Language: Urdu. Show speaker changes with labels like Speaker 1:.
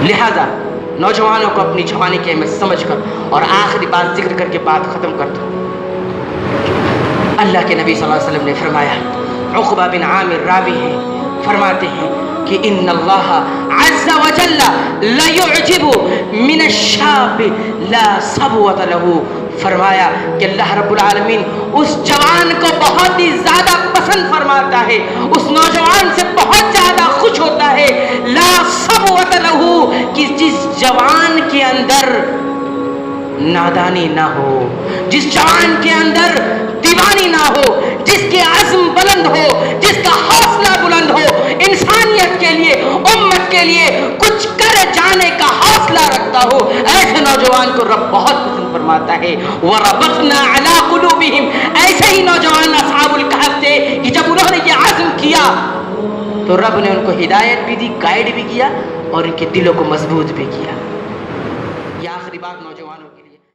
Speaker 1: لہذا نوجوانوں کو اپنی جوانی کی اہمیت سمجھ کر اور آخری بات ذکر کر کے بات ختم کر دو. اللہ کے نبی صلی اللہ علیہ وسلم نے فرمایا، عقبہ بن عامر راوی ہیں، فرماتے ہیں کہ ان اللہ عز وجل لا يعجب من الشاب لا صبوۃ له، فرمایا کہ اللہ رب العالمین اس جوان کو بہت ہی زیادہ پسند فرماتا ہے، اس نوجوان سے بہت زیادہ خوش ہوتا ہے، لا صبوۃ له، کہ جس جوان کے اندر نادانی نہ ہو، جس جوان کے اندر دیوانی نہ ہو، جس کے عزم بلند ہو، جس کا حوصلہ بلند ہو، انسانیت کے لیے، امت کے لیے کچھ کر جانے کا حوصلہ رکھتا ہو، ایسے نوجوان کو رب بہت پسند فرماتا ہے. وَرَبَطْنَا عَلَىٰ قُلُوبِهِمْ، ایسے ہی نوجوان اصحاب الکہف تھے کہ جب انہوں نے یہ عزم کیا تو رب نے ان کو ہدایت بھی دی، گائیڈ بھی کیا اور ان کے دلوں کو مضبوط بھی کیا. یہ آخری بات نوجوانوں کے لیے.